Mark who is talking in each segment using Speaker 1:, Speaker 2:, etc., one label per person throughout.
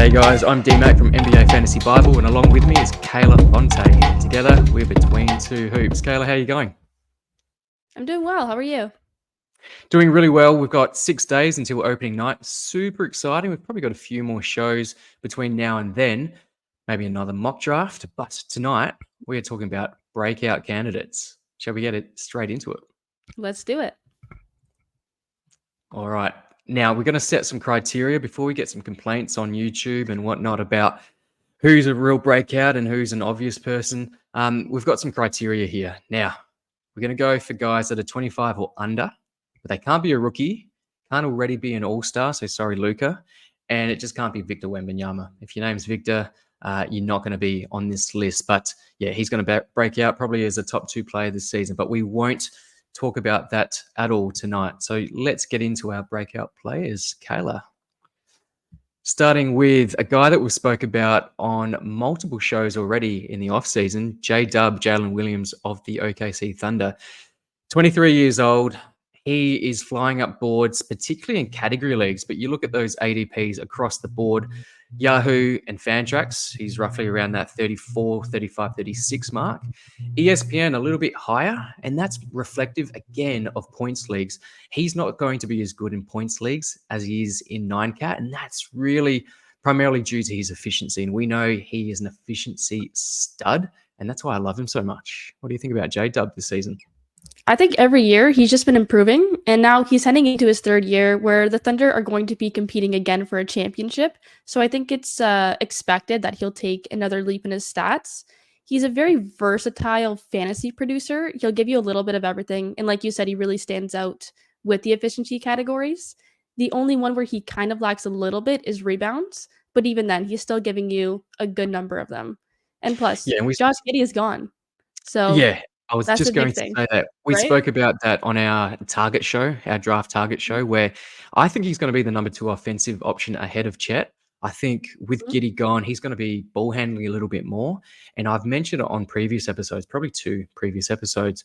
Speaker 1: G'day guys, I'm D-Mac from NBA Fantasy Bible, and along with me is Kayla Fonte. Together, we're between two hoops. Kayla, how are you going?
Speaker 2: I'm doing well. How are you?
Speaker 1: Doing really well. We've got 6 days until opening night. Super exciting. We've probably got a few more shows between now and then, maybe another mock draft. But tonight, we are talking about breakout candidates. Shall we get it straight into it?
Speaker 2: Let's do it.
Speaker 1: All right. Now, we're going to set some criteria before we get some complaints on YouTube and whatnot about who's a real breakout and who's an obvious person. We've got some criteria here. Now, we're going to go for guys that are 25 or under, but they can't be a rookie, can't already be an all-star, so sorry, Luka, and it just can't be Victor Wembanyama. If your name's Victor, you're not going to be on this list. But yeah, he's going to break out probably as a top 2 player this season, but we won't talk about that at all tonight. So let's get into our breakout players. Kayla. Starting with a guy that we spoke about on multiple shows already in the offseason, Jaylen Williams of the OKC Thunder. 23 years old. He is flying up boards, particularly in category leagues, but you look at those ADPs across the board, Yahoo and Fantrax, he's roughly around that 34, 35, 36 mark. ESPN a little bit higher, and that's reflective again of points leagues. He's not going to be as good in points leagues as he is in 9Cat, and that's really primarily due to his efficiency. And we know he is an efficiency stud, and that's why I love him so much. What do you think about J-Dub this season?
Speaker 2: I think every year he's just been improving, and now he's heading into his third year where the Thunder are going to be competing again for a championship. So I think it's expected that he'll take another leap in his stats. He's a very versatile fantasy producer. He'll give you a little bit of everything. And like you said, he really stands out with the efficiency categories. The only one where he kind of lacks a little bit is rebounds. But even then, he's still giving you a good number of them. And plus,
Speaker 1: Yeah, and
Speaker 2: Josh Giddey is gone. So
Speaker 1: yeah, I was
Speaker 2: that's a
Speaker 1: just going
Speaker 2: big
Speaker 1: to
Speaker 2: thing,
Speaker 1: say that. We
Speaker 2: right?
Speaker 1: spoke about that on our target show, our draft target show, where I think he's going to be the number 2 offensive option ahead of Chet. I think with
Speaker 2: Mhm.
Speaker 1: Giddey gone, he's going to be ball handling a little bit more. And I've mentioned it on previous episodes, probably 2 previous episodes,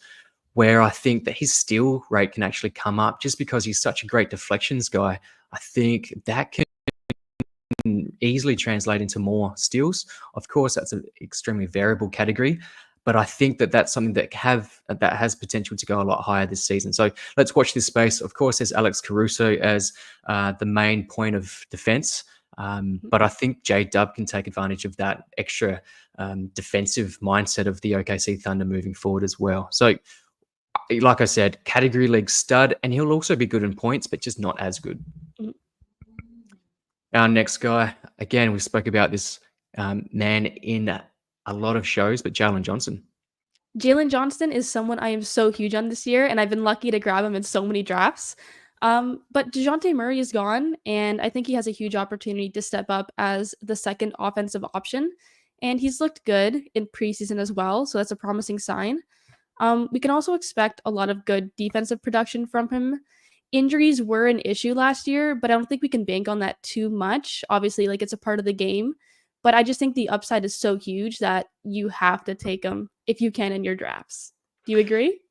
Speaker 1: where I think that his steal rate can actually come up just because he's such a great deflections guy. I think that can easily translate into more steals. Of course, that's an extremely variable category, but I think that that's something that has potential to go a lot higher this season. So let's watch this space. Of course, there's Alex Caruso as the main point of defense, but I think J-Dub can take advantage of that extra defensive mindset of the OKC Thunder moving forward as well. So like I said, category league stud, and he'll also be good in points, but just not as good.
Speaker 2: Mhm.
Speaker 1: Our next guy, again, we spoke about this man in a lot of shows, but Jaylen Johnson.
Speaker 2: Jaylen Johnson is someone I am so huge on this year, and I've been lucky to grab him in so many drafts. But DeJounte Murray is gone, and I think he has a huge opportunity to step up as the second offensive option. And he's looked good in preseason as well, so that's a promising sign. We can also expect a lot of good defensive production from him. Injuries were an issue last year, but I don't think we can bank on that too much. Obviously, like it's a part of the game, but I just think the upside is so huge that you have to take him if you can in your drafts. Do you agree?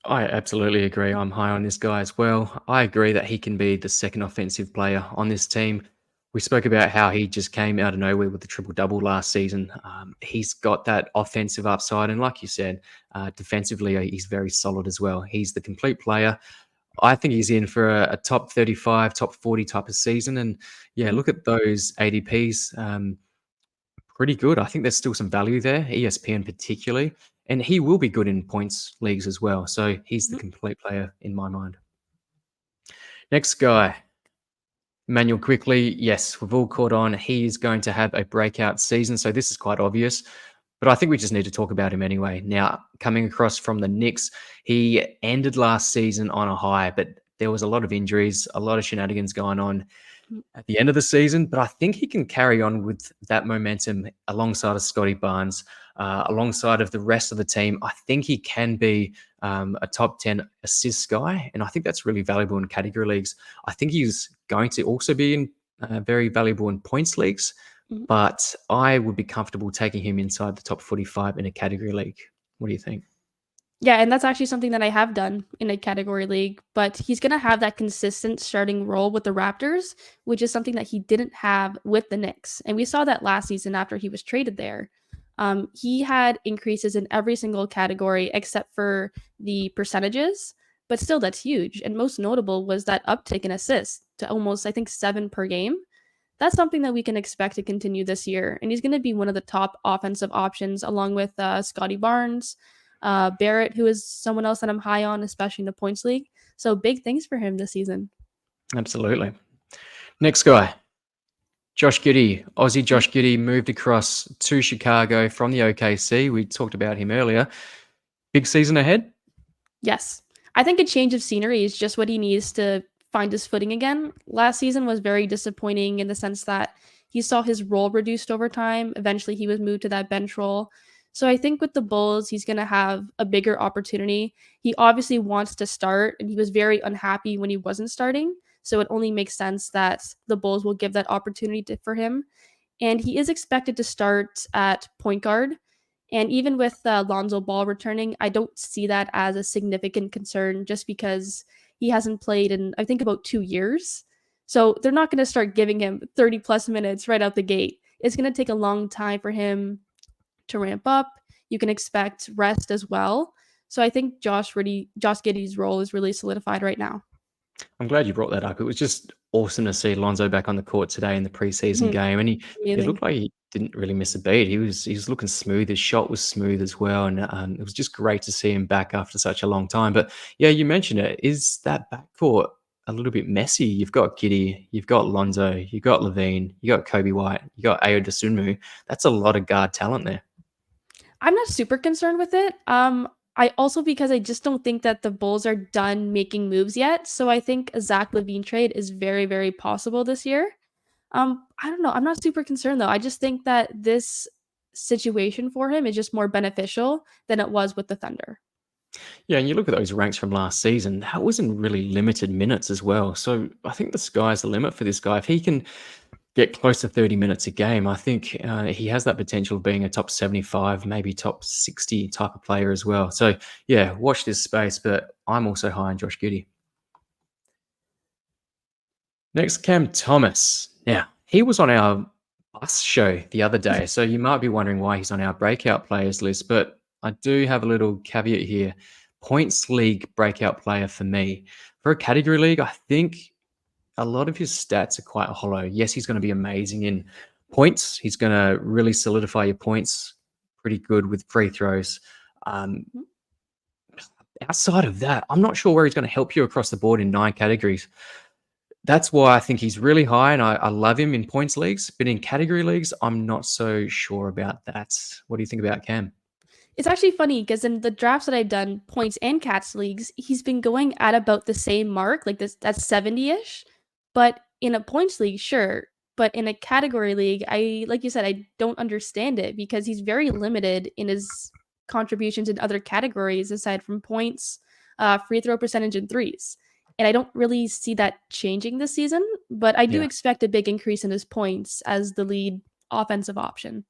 Speaker 1: I absolutely agree. I'm high on this guy as well. I agree that he can be the second offensive player on this team. We spoke about how he just came out of nowhere with the triple-double last season. He's got that offensive upside, and like you said, defensively, he's very solid as well. He's the complete player. I think he's in for a top 35, top 40 type of season. And yeah, look at those ADPs. Pretty good. I think there's still some value there, ESPN particularly. And he will be good in points leagues as well. So he's the
Speaker 2: Mhm.
Speaker 1: complete player in my mind. Next guy, Emmanuel Quickly. Yes, we've all caught on. He is going to have a breakout season. So this is quite obvious. But I think we just need to talk about him anyway. Now, coming across from the Knicks, he ended last season on a high, but there was a lot of injuries, a lot of shenanigans going on at the end of the season. But I think he can carry on with that momentum alongside of Scotty Barnes, alongside of the rest of the team. I think he can be a top 10 assist guy, and I think that's really valuable in category leagues. I think he's going to also be in very valuable in points leagues.
Speaker 2: Mhm.
Speaker 1: But I would be comfortable taking him inside the top 45 in a category league. What do you think?
Speaker 2: Yeah, and that's actually something that I have done in a category league, but he's going to have that consistent starting role with the Raptors, which is something that he didn't have with the Knicks. And we saw that last season after he was traded there. He had increases in every single category except for the percentages, but still, that's huge. And most notable was that uptick in assists to almost, I think, 7 per game. That's something that we can expect to continue this year. And he's going to be one of the top offensive options along with Scotty Barnes, Barrett, who is someone else that I'm high on, especially in the points league. So big things for him this season.
Speaker 1: Absolutely. Next guy, Josh Giddey. Aussie Josh Giddey moved across to Chicago from the OKC. We talked about him earlier. Big season ahead?
Speaker 2: Yes. I think a change of scenery is just what he needs to find his footing again. Last season was very disappointing in the sense that he saw his role reduced over time. Eventually, he was moved to that bench role. So I think with the Bulls, he's going to have a bigger opportunity. He obviously wants to start, and he was very unhappy when he wasn't starting. So it only makes sense that the Bulls will give that opportunity for him. And he is expected to start at point guard. And even with Lonzo Ball returning, I don't see that as a significant concern just because he hasn't played in, I think, about 2 years. So they're not going to start giving him 30 plus minutes right out the gate. It's going to take a long time for him to ramp up. You can expect rest as well. So I think Josh Giddey's role is really solidified right now.
Speaker 1: I'm glad you brought that up. It was just awesome to see Lonzo back on the court today in the preseason
Speaker 2: Mhm.
Speaker 1: game, and he
Speaker 2: Amazing.
Speaker 1: looked like he didn't really miss a beat. He was looking smooth. His shot was smooth as well, and it was just great to see him back after such a long time. But yeah, you mentioned it. Is that backcourt a little bit messy? You've got Giddey, you've got Lonzo, you've got Levine, you got Kobe White, you got Ayo Dosunmu. That's a lot of guard talent there.
Speaker 2: I'm not super concerned with it. I also because I just don't think that the Bulls are done making moves yet. So I think a Zach LaVine trade is very, very possible this year. I don't know. I'm not super concerned though. I just think that this situation for him is just more beneficial than it was with the Thunder.
Speaker 1: Yeah, and you look at those ranks from last season, that was in really limited minutes as well. So I think the sky's the limit for this guy. If he can get close to 30 minutes a game, I think he has that potential of being a top 75, maybe top 60 type of player as well. So yeah, watch this space, but I'm also high on Josh Giddey. Next, Cam Thomas. Now, he was on our bus show the other day, so you might be wondering why he's on our breakout players list, but I do have a little caveat here. Points league breakout player for me. For a category league, I think a lot of his stats are quite hollow. Yes, he's going to be amazing in points. He's going to really solidify your points pretty good with free throws. Um, Outside of that, I'm not sure where he's going to help you across the board in 9 categories. That's why I think he's really high, and I love him in points leagues. But in category leagues, I'm not so sure about that. What do you think about Cam?
Speaker 2: It's actually funny because in the drafts that I've done, points and cats leagues, he's been going at about the same mark, like this that's 70-ish. But in a points league, sure. But in a category league, I like you said, I don't understand it because he's very limited in his contributions in other categories aside from points, free throw percentage, and threes. And I don't really see that changing this season, but I do
Speaker 1: Yeah.
Speaker 2: expect a big increase in his points as the lead offensive option.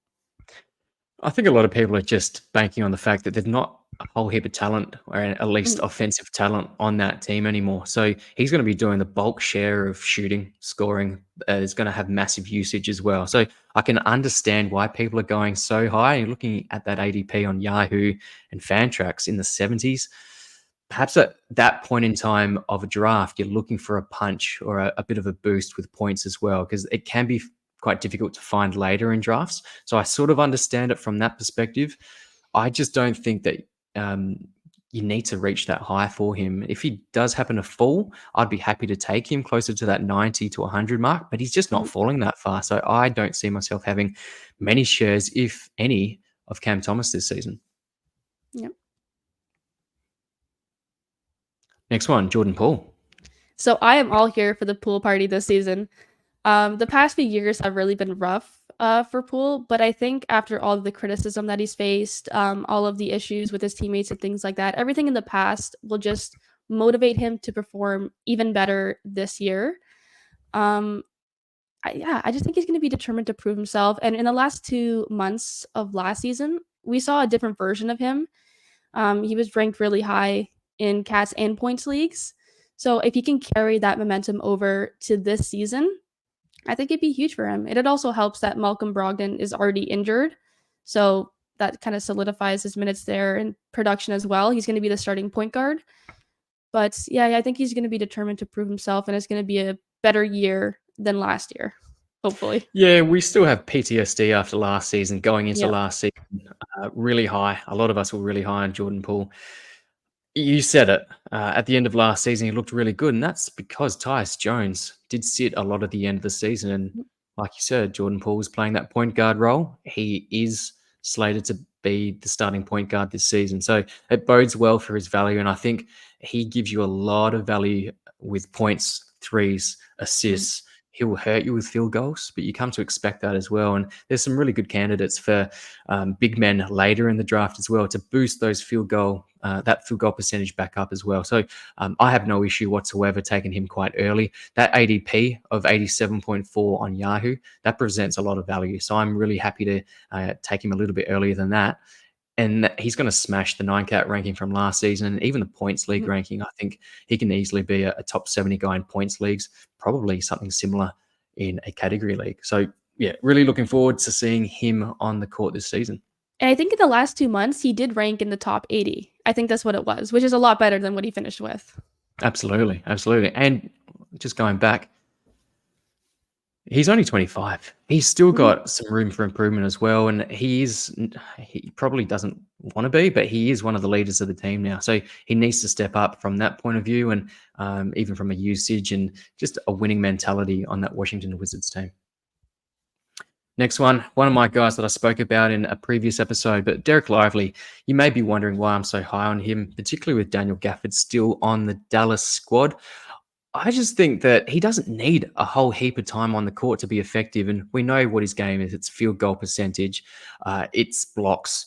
Speaker 1: I think a lot of people are just banking on the fact that there's not a whole heap of talent, or at least
Speaker 2: Mhm.
Speaker 1: offensive talent, on that team anymore. So he's going to be doing the bulk share of shooting, scoring. Is going to have massive usage as well. So I can understand why people are going so high. You're looking at that ADP on Yahoo and Fantrax in the 70s. Perhaps at that point in time of a draft, you're looking for a punch or a bit of a boost with points as well, because it can be quite difficult to find later in drafts. So I sort of understand it from that perspective. I just don't think that you need to reach that high for him. If he does happen to fall, I'd be happy to take him closer to that 90 to 100 mark, but he's just not
Speaker 2: Mhm.
Speaker 1: falling that far. So I don't see myself having many shares, if any, of Cam Thomas this season.
Speaker 2: Yep.
Speaker 1: Next one, Jordan Poole.
Speaker 2: So I am all here for the pool party this season. The past few years have really been rough for Poole, but I think after all of the criticism that he's faced, all of the issues with his teammates and things like that, everything in the past will just motivate him to perform even better this year. Um, yeah, I just think he's going to be determined to prove himself. And in the last 2 months of last season, we saw a different version of him. He was ranked really high in cats and points leagues. So if he can carry that momentum over to this season, I think it'd be huge for him. And it also helps that Malcolm Brogdon is already injured. So that kind of solidifies his minutes there and production as well. He's going to be the starting point guard. But yeah, I think he's going to be determined to prove himself, and it's going to be a better year than last year, hopefully.
Speaker 1: Yeah, we still have PTSD after last season, going into
Speaker 2: Yeah.
Speaker 1: last season really high. A lot of us were really high on Jordan Poole. You said it. At the end of last season, he looked really good, and that's because Tyus Jones did sit a lot at the end of the season. And like you said, Jordan Poole was playing that point guard role. He is slated to be the starting point guard this season. So it bodes well for his value. And I think he gives you a lot of value with points, threes, assists. He will hurt you with field goals, but you come to expect that as well. And there's some really good candidates for big men later in the draft as well to boost those that field goal percentage back up as well. So I have no issue whatsoever taking him quite early. That ADP of 87.4 on Yahoo, that presents a lot of value. So I'm really happy to take him a little bit earlier than that. And he's going to smash the 9-cat ranking from last season, and even the points league ranking. I think he can easily be a top 70 guy in points leagues, probably something similar in a category league. So yeah, really looking forward to seeing him on the court this season.
Speaker 2: And I think in the last 2 months, he did rank in the top 80. I think that's what it was, which is a lot better than what he finished with.
Speaker 1: Absolutely. And just going back, he's only 25. He's still got some room for improvement as well. And he probably doesn't want to be, but he is one of the leaders of the team now. So he needs to step up from that point of view, and even from a usage and just a winning mentality on that Washington Wizards team. Next one of my guys that I spoke about in a previous episode, but Derek Lively. You may be wondering why I'm so high on him, particularly with Daniel Gafford still on the Dallas squad. I just think that he doesn't need a whole heap of time on the court to be effective. And we know what his game is. It's field goal percentage. It's blocks.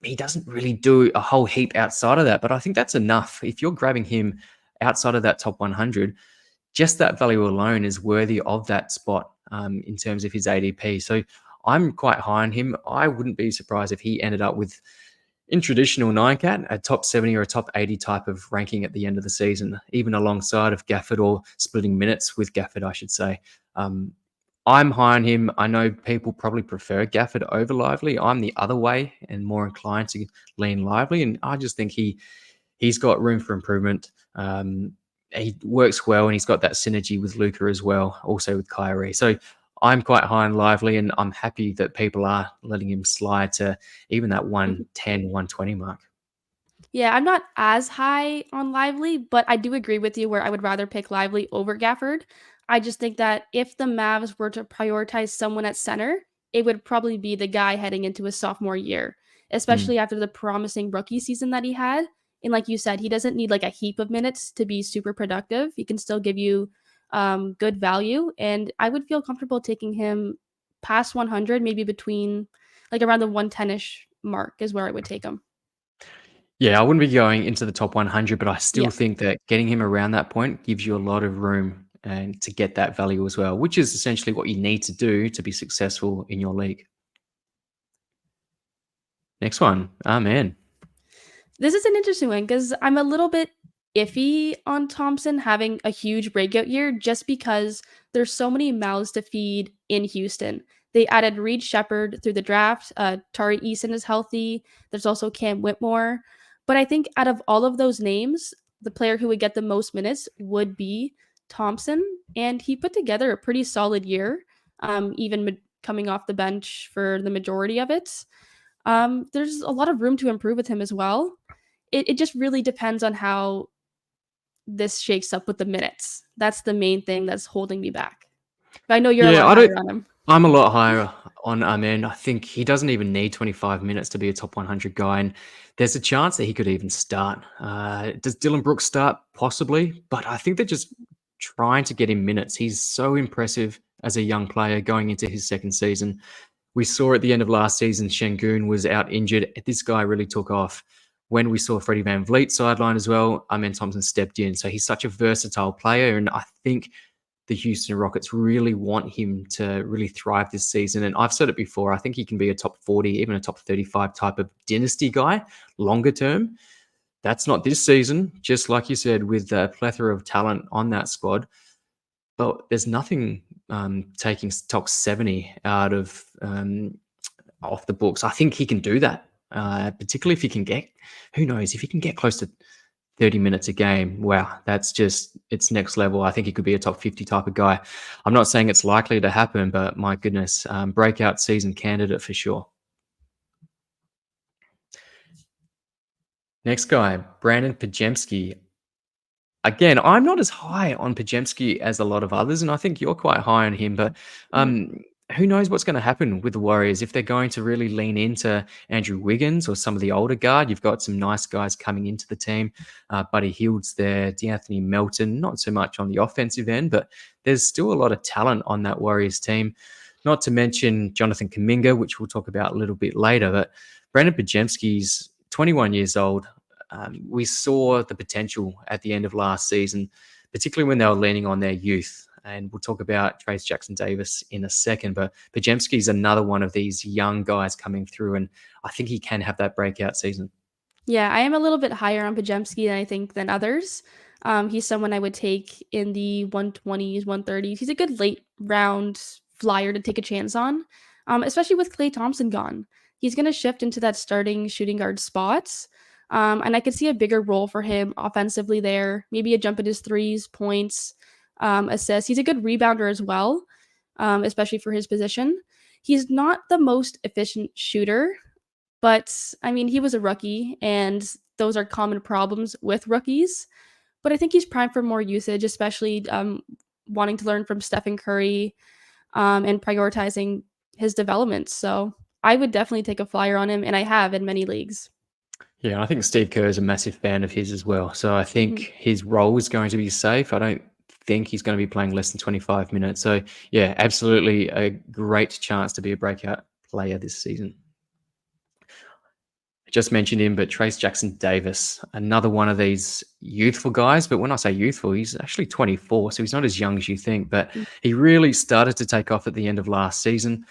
Speaker 1: He doesn't really do a whole heap outside of that. But I think that's enough. If you're grabbing him outside of that top 100, just that value alone is worthy of that spot in terms of his ADP. So I'm quite high on him. I wouldn't be surprised if he ended up with, in traditional 9-cat, a top 70 or a top 80 type of ranking at the end of the season, even alongside of Gafford, or splitting minutes with Gafford, I should say. I'm high on him. I know people probably prefer Gafford over Lively. I'm the other way and more inclined to lean Lively, and I just think he's got room for improvement. He works well, and he's got that synergy with Luka as well, also with Kyrie. So I'm quite high and Lively, and I'm happy that people are letting him slide to even that 110, 120 mark.
Speaker 2: Yeah, I'm not as high on Lively, but I do agree with you where I would rather pick Lively over Gafford. I just think that if the Mavs were to prioritize someone at center, it would probably be the guy heading into his sophomore year, especially after the promising rookie season that he had. And like you said, he doesn't need like a heap of minutes to be super productive. He can still give you good value. And I would feel comfortable taking him past 100, maybe between like around the 110-ish mark is where I would take him.
Speaker 1: Yeah, I wouldn't be going into the top 100, but I still
Speaker 2: Yeah.
Speaker 1: think that getting him around that point gives you a lot of room and to get that value as well, which is essentially what you need to do to be successful in your league. Next one. Amen.
Speaker 2: This is an interesting one because I'm a little bit iffy on Thompson having a huge breakout year just because there's so many mouths to feed in Houston. They added Reed Shepherd through the draft. Tari Eason is healthy. There's also Cam Whitmore. But I think out of all of those names, the player who would get the most minutes would be Thompson. And he put together a pretty solid year, even coming off the bench for the majority of it. There's a lot of room to improve with him as well. It just really depends on how this shakes up with the minutes. That's the main thing that's holding me back. But I know you're a lot higher on him.
Speaker 1: I'm a lot higher on Amen. I think he doesn't even need 25 minutes to be a top 100 guy, and there's a chance that he could even start. Does Dylan Brooks start? Possibly, but I think they're just trying to get him minutes. He's so impressive as a young player going into his second season. We saw at the end of last season, Şengün was out injured. This guy really took off. When we saw Freddie VanVleet sideline as well, Amen Thompson stepped in. So he's such a versatile player, and I think the Houston Rockets really want him to really thrive this season. And I've said it before, I think he can be a top 40, even a top 35 type of dynasty guy longer term. That's not this season, just like you said, with the plethora of talent on that squad. But there's nothing taking top 70 out of off the books. I think he can do that, particularly if he can get, who knows, if he can get close to 30 minutes a game. Wow, that's just, it's next level. I think he could be a top 50 type of guy. I'm not saying it's likely to happen, but my goodness, breakout season candidate for sure. Next guy, Brandon Pajemski. Again, I'm not as high on Pajemski as a lot of others, and I think you're quite high on him, but who knows what's going to happen with the Warriors if they're going to really lean into Andrew Wiggins or some of the older guard. You've got some nice guys coming into the team. Buddy Hield's there, D'Anthony Melton, not so much on the offensive end, but there's still a lot of talent on that Warriors team. Not to mention Jonathan Kuminga, which we'll talk about a little bit later, but Brandon Pajemski's 21 years old. We saw the potential at the end of last season, particularly when they were leaning on their youth. And we'll talk about Trayce Jackson-Davis in a second. But Pajemski is another one of these young guys coming through, and I think he can have that breakout season.
Speaker 2: Yeah, I am a little bit higher on Pajemski, I think, than others. He's someone I would take in the 120s, 130s. He's a good late round flyer to take a chance on, especially with Klay Thompson gone. He's going to shift into that starting shooting guard spot. And I could see a bigger role for him offensively there. Maybe a jump at his threes, points, assists. He's a good rebounder as well, especially for his position. He's not the most efficient shooter, but I mean, he was a rookie, and those are common problems with rookies. But I think he's primed for more usage, especially wanting to learn from Stephen Curry and prioritizing his development. So I would definitely take a flyer on him, and I have in many leagues.
Speaker 1: Yeah, I think Steve Kerr is a massive fan of his as well. So I think his role is going to be safe. I don't think he's going to be playing less than 25 minutes. So yeah, absolutely a great chance to be a breakout player this season. I just mentioned him, but Trayce Jackson-Davis, another one of these youthful guys. But when I say youthful, he's actually 24, so he's not as young as you think. But he really started to take off at the end of last season,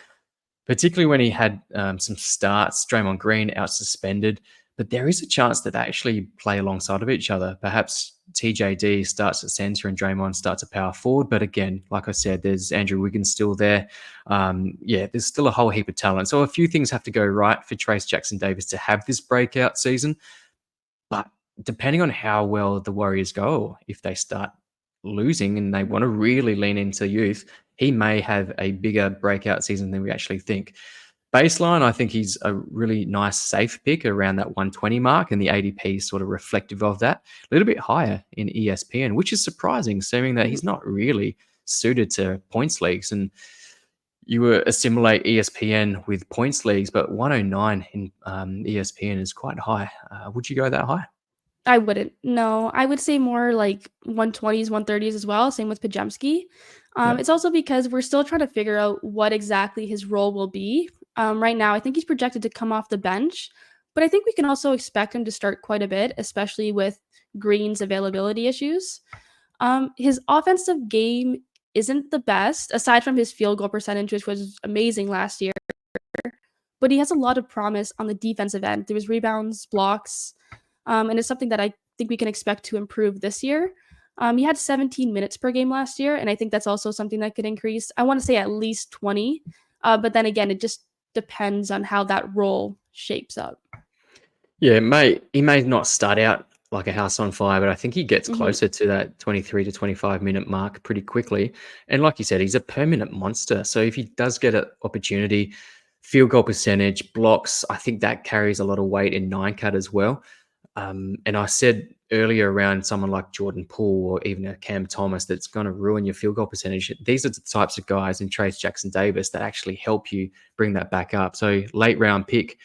Speaker 1: particularly when he had some starts. Draymond Green out suspended. But there is a chance that they actually play alongside of each other. Perhaps TJD starts at center and Draymond starts at power forward. But again, like I said, there's Andrew Wiggins still there. There's still a whole heap of talent. So a few things have to go right for Trayce Jackson-Davis to have this breakout season. But depending on how well the Warriors go, if they start losing and they want to really lean into youth, he may have a bigger breakout season than we actually think. Baseline, I think he's a really nice, safe pick around that 120 mark, and the ADP is sort of reflective of that. A little bit higher in ESPN, which is surprising, seeing that he's not really suited to points leagues. And you assimilate ESPN with points leagues, but 109 in ESPN is quite high. Would you go that high?
Speaker 2: I wouldn't. No, I would say more like 120s, 130s as well. Same with Pajemski. It's also because we're still trying to figure out what exactly his role will be. Right now, I think he's projected to come off the bench, but I think we can also expect him to start quite a bit, especially with Green's availability issues. His offensive game isn't the best, aside from his field goal percentage, which was amazing last year, but he has a lot of promise on the defensive end through his rebounds, blocks, and it's something that I think we can expect to improve this year. He had 17 minutes per game last year, and I think that's also something that could increase. I want to say at least 20, but then again, it just depends on how that role shapes up.
Speaker 1: Yeah, he may not start out like a house on fire, but I think he gets closer to that 23 to 25 minute mark pretty quickly. And like you said, he's a permanent monster. So if he does get an opportunity, field goal percentage, blocks, I think that carries a lot of weight in 9-cut as well. And I said earlier around someone like Jordan Poole or even a Cam Thomas that's going to ruin your field goal percentage. These are the types of guys in Trayce Jackson-Davis that actually help you bring that back up. So late round pick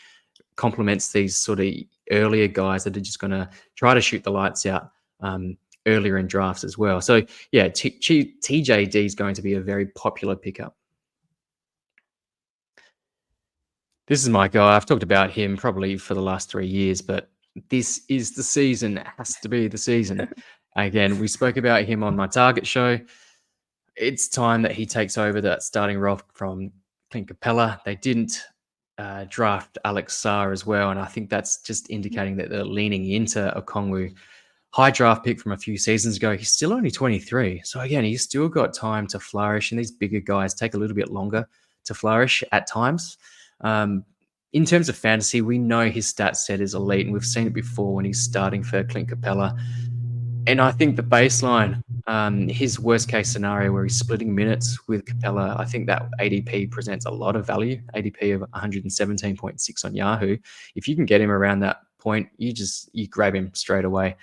Speaker 1: complements these sort of earlier guys that are just going to try to shoot the lights out earlier in drafts as well. So yeah, TJD is going to be a very popular pickup. This is my guy. I've talked about him probably for the last 3 years, but this is the season. It has to be the season. Again, we spoke about him on my Target show. it's time that he takes over that starting role from Clint Capella. They didn't draft Alex Sarr as well, and I think that's just indicating that they're leaning into Okongwu. High draft pick from a few seasons ago. He's still only 23. So again, he's still got time to flourish, and these bigger guys take a little bit longer to flourish at times. In terms of fantasy, we know his stat set is elite, and we've seen it before when he's starting for Clint Capella. And I think the baseline, his worst case scenario where he's splitting minutes with Capella, I think that ADP presents a lot of value. ADP of 117.6 on Yahoo. If you can get him around that point, you grab him straight away.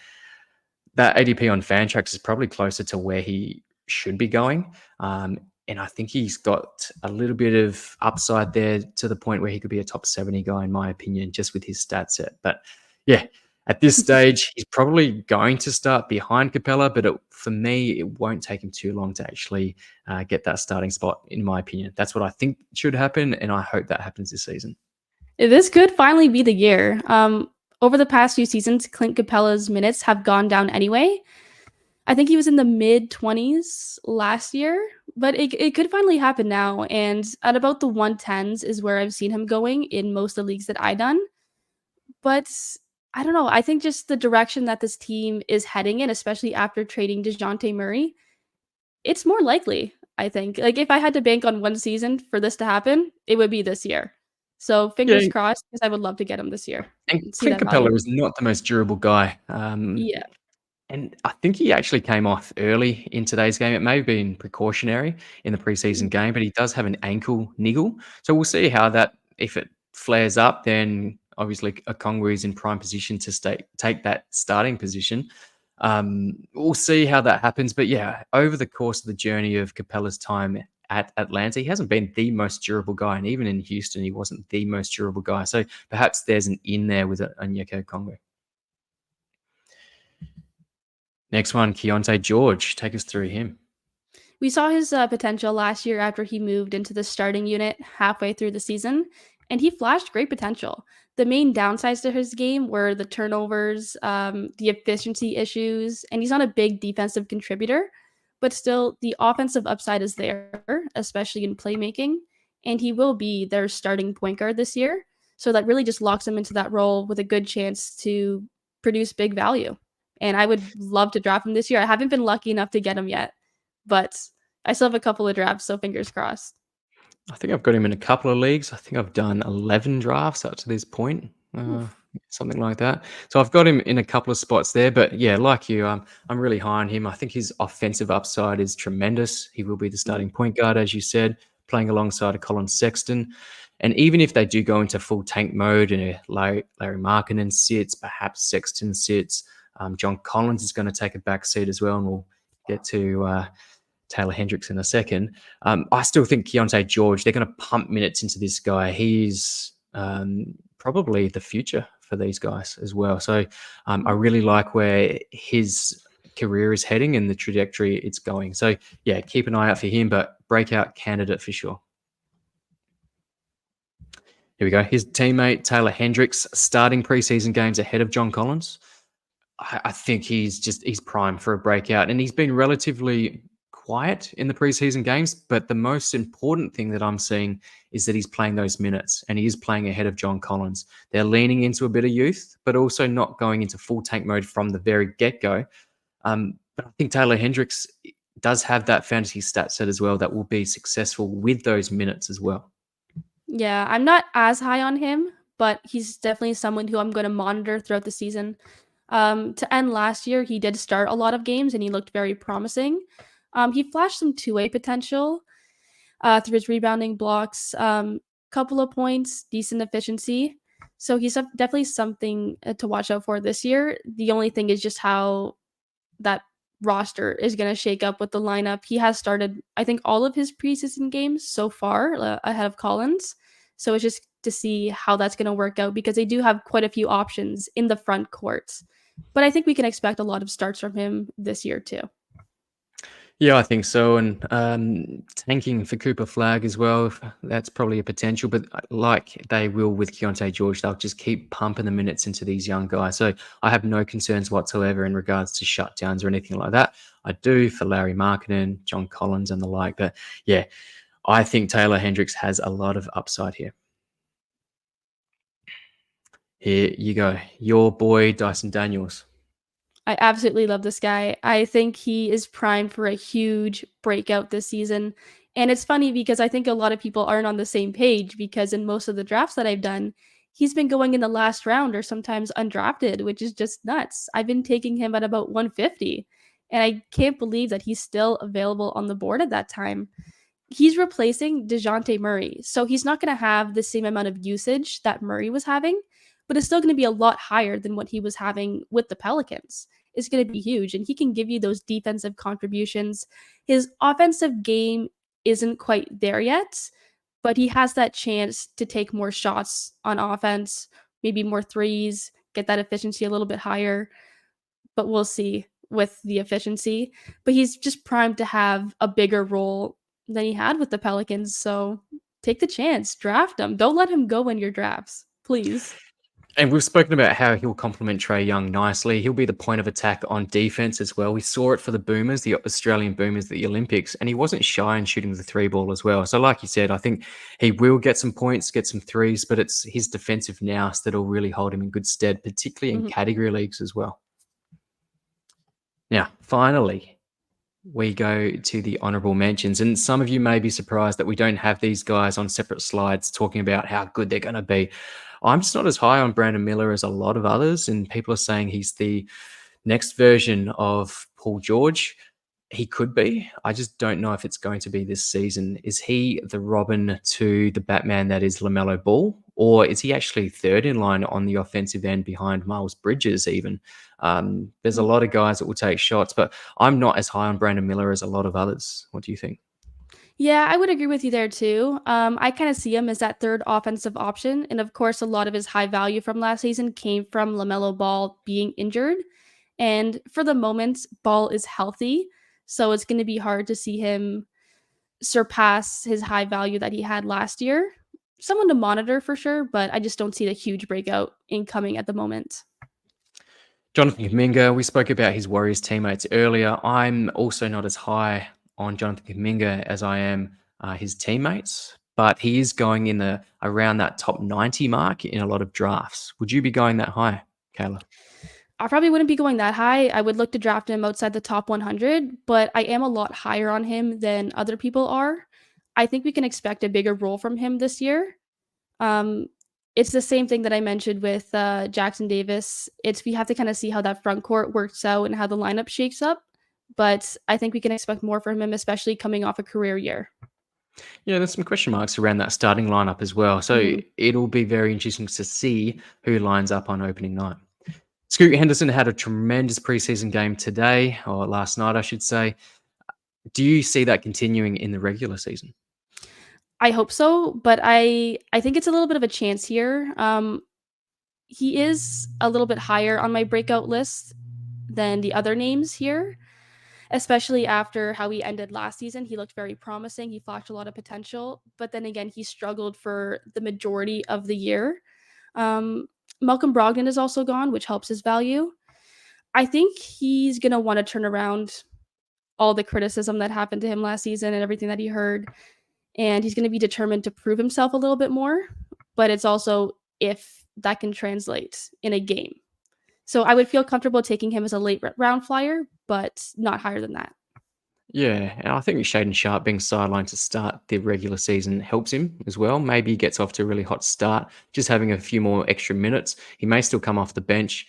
Speaker 1: That ADP on Fantrax is probably closer to where he should be going. And I think he's got a little bit of upside there to the point where he could be a top 70 guy, in my opinion, just with his stat set. But yeah, at this stage, he's probably going to start behind Capella, but for me, it won't take him too long to actually get that starting spot, in my opinion. That's what I think should happen, and I hope that happens this season.
Speaker 2: This could finally be the year. Over the past few seasons, Clint Capella's minutes have gone down anyway. I think he was in the mid-20s last year, but it could finally happen now. And at about the 110s is where I've seen him going in most of the leagues that I've done. But I don't know. I think just the direction that this team is heading in, especially after trading DeJounte Murray, it's more likely, I think. Like, if I had to bank on one season for this to happen, it would be this year. So fingers
Speaker 1: Yeah,
Speaker 2: crossed, because I would love to get him this year
Speaker 1: and
Speaker 2: and see
Speaker 1: Clint
Speaker 2: that value.
Speaker 1: Capella is not the most durable guy.
Speaker 2: Yeah.
Speaker 1: And I think he actually came off early in today's game. It may have been precautionary in the preseason game, but he does have an ankle niggle. So we'll see how that, if it flares up, then obviously Okongwu is in prime position to take that starting position. We'll see how that happens. But yeah, over the course of the journey of Capella's time at Atlanta, he hasn't been the most durable guy. And even in Houston, he wasn't the most durable guy. So perhaps there's an in there with Onyeka Okongwu. Next one, Keon George. Take us through him.
Speaker 2: We saw his potential last year after he moved into the starting unit halfway through the season, and he flashed great potential. The main downsides to his game were the turnovers, the efficiency issues, and he's not a big defensive contributor, but still, the offensive upside is there, especially in playmaking, and he will be their starting point guard this year. So that really just locks him into that role with a good chance to produce big value. And I would love to draft him this year. I haven't been lucky enough to get him yet, but I still have a couple of drafts, so fingers crossed.
Speaker 1: I think I've got him in a couple of leagues. I think I've done 11 drafts up to this point,
Speaker 2: Oof.
Speaker 1: something like that. So I've got him in a couple of spots there. But yeah, like you, I'm really high on him. I think his offensive upside is tremendous. He will be the starting point guard, as you said, playing alongside a Colin Sexton. And even if they do go into full tank mode and Larry Markkinen sits, perhaps Sexton sits, John Collins is going to take a back seat as well, and we'll get to Taylor Hendricks in a second. I still think Keon George, they're going to pump minutes into this guy. He's probably the future for these guys as well. So I really like where his career is heading and the trajectory it's going. So yeah, keep an eye out for him, but breakout candidate for sure. Here we go. His teammate, Taylor Hendricks, starting preseason games ahead of John Collins. I think he's prime for a breakout, and he's been relatively quiet in the preseason games. But the most important thing that I'm seeing is that he's playing those minutes, and he is playing ahead of John Collins. They're leaning into a bit of youth, but also not going into full tank mode from the very get-go. But I think Taylor Hendricks does have that fantasy stat set as well that will be successful with those minutes as well.
Speaker 2: Yeah, I'm not as high on him, but he's definitely someone who I'm going to monitor throughout the season. To end last year, he did start a lot of games and he looked very promising. He flashed some two-way potential through his rebounding blocks, couple of points, decent efficiency. So he's definitely something to watch out for this year. The only thing is just how that roster is going to shake up with the lineup. He has started, I think, all of his preseason games so far ahead of Collins. So it's just to see how that's going to work out because they do have quite a few options in the front court. But I think we can expect a lot of starts from him this year too.
Speaker 1: Yeah, I think so. And tanking for Cooper Flag as well, that's probably a potential. But like they will with Keontae George, they'll just keep pumping the minutes into these young guys. So I have no concerns whatsoever in regards to shutdowns or anything like that. I do for Larry Markkinen, John Collins, and the like. But yeah, I think Taylor Hendricks has a lot of upside here. Here you go. Your boy, Dyson Daniels.
Speaker 2: I absolutely love this guy. I think he is primed for a huge breakout this season. And it's funny because I think a lot of people aren't on the same page because in most of the drafts that I've done, he's been going in the last round or sometimes undrafted, which is just nuts. I've been taking him at about 150, and I can't believe that he's still available on the board at that time. He's replacing DeJounte Murray. So he's not going to have the same amount of usage that Murray was having, but it's still going to be a lot higher than what he was having with the Pelicans. It's going to be huge, and he can give you those defensive contributions. His offensive game isn't quite there yet, but he has that chance to take more shots on offense, maybe more threes, get that efficiency a little bit higher. But we'll see with the efficiency. But he's just primed to have a bigger role than he had with the Pelicans. So take the chance, draft him. Don't let him go in your drafts, please.
Speaker 1: And we've spoken about how he'll complement Trae Young nicely. He'll be the point of attack on defense as well. We saw it for the Boomers, the Australian Boomers at the Olympics, and he wasn't shy in shooting the three ball as well. So like you said, I think he will get some points, get some threes, but it's his defensive nous that'll really hold him in good stead, particularly in category leagues as well. Now, finally, we go to the honorable mentions. And some of you may be surprised that we don't have these guys on separate slides talking about how good they're going to be. I'm just not as high on Brandon Miller as a lot of others, and people are saying he's the next version of Paul George. He could be. I just don't know if it's going to be this season. Is he the Robin to the Batman that is LaMelo Ball? Or is he actually third in line on the offensive end behind Miles Bridges even? There's a lot of guys that will take shots, but I'm not as high on Brandon Miller as a lot of others. What do you think?
Speaker 2: Yeah, I would agree with you there too. I kind of see him as that third offensive option. And of course, a lot of his high value from last season came from LaMelo Ball being injured. And for the moment, Ball is healthy. So it's going to be hard to see him surpass his high value that he had last year. Someone to monitor for sure, but I just don't see the huge breakout incoming at the moment.
Speaker 1: Jonathan Kuminga, we spoke about his Warriors teammates earlier. I'm also not as high on Jonathan Kuminga as I am his teammates, but he is going in the around that top 90 mark in a lot of drafts. Would you be going that high, Kayla?
Speaker 2: I probably wouldn't be going that high. I would look to draft him outside the top 100, but I am a lot higher on him than other people are. I think we can expect a bigger role from him this year. Um, it's the same thing that I mentioned with Jackson Davis. It's we have to kind of see how that front court works out and how the lineup shakes up. But I think we can expect more from him, especially coming off a career year.
Speaker 1: Yeah, there's some question marks around that starting lineup as well. So it'll be very interesting to see who lines up on opening night. Scoot Henderson had a tremendous preseason game today, or last night, I should say. Do you see that continuing in the regular season?
Speaker 2: I hope so, but I think it's a little bit of a chance here. He is a little bit higher on my breakout list than the other names here, especially after how he ended last season. He looked very promising. He flashed a lot of potential, but then again, he struggled for the majority of the year. Um, Malcolm Brogdon is also gone, which helps his value. I think he's going to want to turn around all the criticism that happened to him last season and everything that he heard. And he's going to be determined to prove himself a little bit more. But it's also if that can translate in a game. So I would feel comfortable taking him as a late round flyer, but not higher than that.
Speaker 1: Yeah, and I think Shaden Sharp being sidelined to start the regular season helps him as well. Maybe he gets off to a really hot start, just having a few more extra minutes. He may still come off the bench.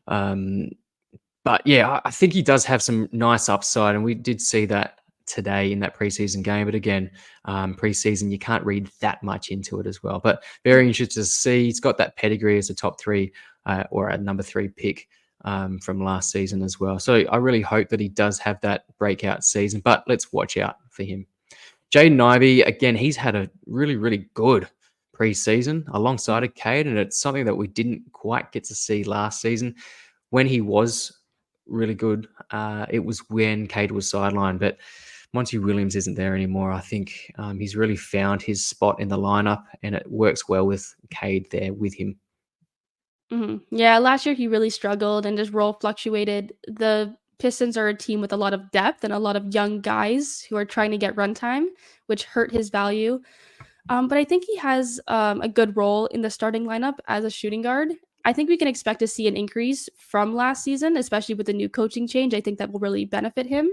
Speaker 1: But yeah, I think he does have some nice upside, and we did see that today in that preseason game. But again, preseason, you can't read that much into it as well. But very interested to see. He's got that pedigree as a top three or a number 3 pick from last season as well. So I really hope that he does have that breakout season, but let's watch out for him. Jaden Ivey, again, he's had a really, really good preseason alongside of Cade, and it's something that we didn't quite get to see last season when he was really good. It was when Cade was sidelined, but Monty Williams isn't there anymore. I think he's really found his spot in the lineup, and it works well with Cade there with him.
Speaker 2: Yeah, last year he really struggled and his role fluctuated. The Pistons are a team with a lot of depth and a lot of young guys who are trying to get runtime, which hurt his value. But I think he has a good role in the starting lineup as a shooting guard. I think we can expect to see an increase from last season, especially with the new coaching change. I think that will really benefit him.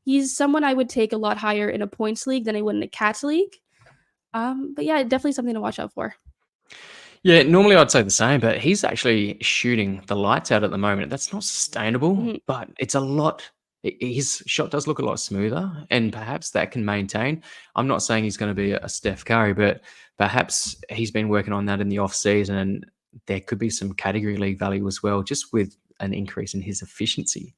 Speaker 2: He's someone I would take a lot higher in a points league than I would in a cats league. But yeah, definitely something to watch out for.
Speaker 1: Yeah, normally I'd say the same, but he's actually shooting the lights out at the moment. That's not sustainable,
Speaker 2: Mhm.
Speaker 1: but it's a lot. His shot does look a lot smoother, and perhaps that can maintain. I'm not saying he's going to be a Steph Curry, but perhaps he's been working on that in the off season, and there could be some category league value as well, just with an increase in his efficiency.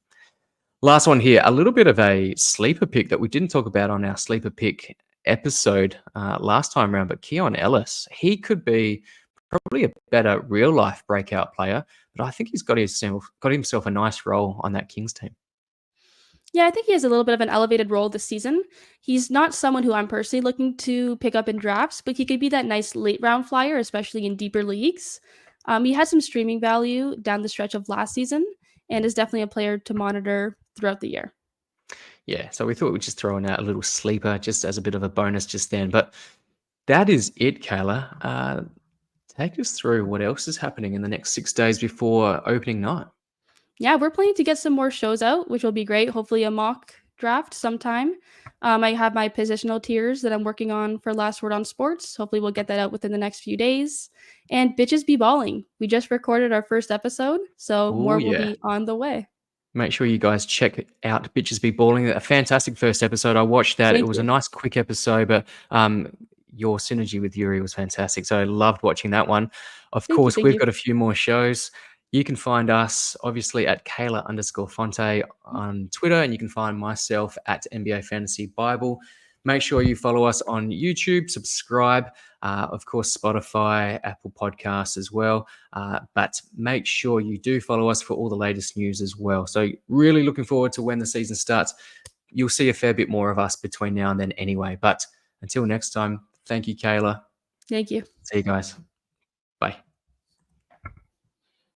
Speaker 1: Last one here, a little bit of a sleeper pick that we didn't talk about on our sleeper pick episode last time around, but Keon Ellis, he could be probably a better real life breakout player, but I think he's got himself a nice role on that Kings team.
Speaker 2: Yeah, I think he has a little bit of an elevated role this season. He's not someone who I'm personally looking to pick up in drafts, but he could be that nice late round flyer, especially in deeper leagues. He had some streaming value down the stretch of last season and is definitely a player to monitor throughout the year.
Speaker 1: Yeah, so we thought we'd just throw in out a little sleeper just as a bit of a bonus just then. But that is it, Kayla. Take us through what else is happening in the next 6 days before opening night.
Speaker 2: Yeah, we're planning to get some more shows out, which will be great. Hopefully, a mock draft sometime. I have my positional tiers that I'm working on for Last Word on Sports. Hopefully, we'll get that out within the next few days. And bitches be balling. We just recorded our first episode, so
Speaker 1: Oh,
Speaker 2: more will
Speaker 1: yeah.
Speaker 2: be on the way.
Speaker 1: Make sure you guys check out Bitches Be Balling. A fantastic first episode. I watched that. It
Speaker 2: Thank
Speaker 1: was a
Speaker 2: you.
Speaker 1: nice, quick episode, but your synergy with Yuri was fantastic. So I loved watching that one. Of
Speaker 2: Thank you.
Speaker 1: course,
Speaker 2: Thank
Speaker 1: we've
Speaker 2: you.
Speaker 1: got a few more shows. You can find us obviously at Kayla_Fonte on Twitter, and you can find myself at NBA Fantasy Bible. Make sure you follow us on YouTube, subscribe, of course, Spotify, Apple Podcasts as well. But make sure you do follow us for all the latest news as well. So, really looking forward to when the season starts. You'll see a fair bit more of us between now and then anyway. But until next time, thank you, Kayla.
Speaker 2: Thank you.
Speaker 1: See you guys.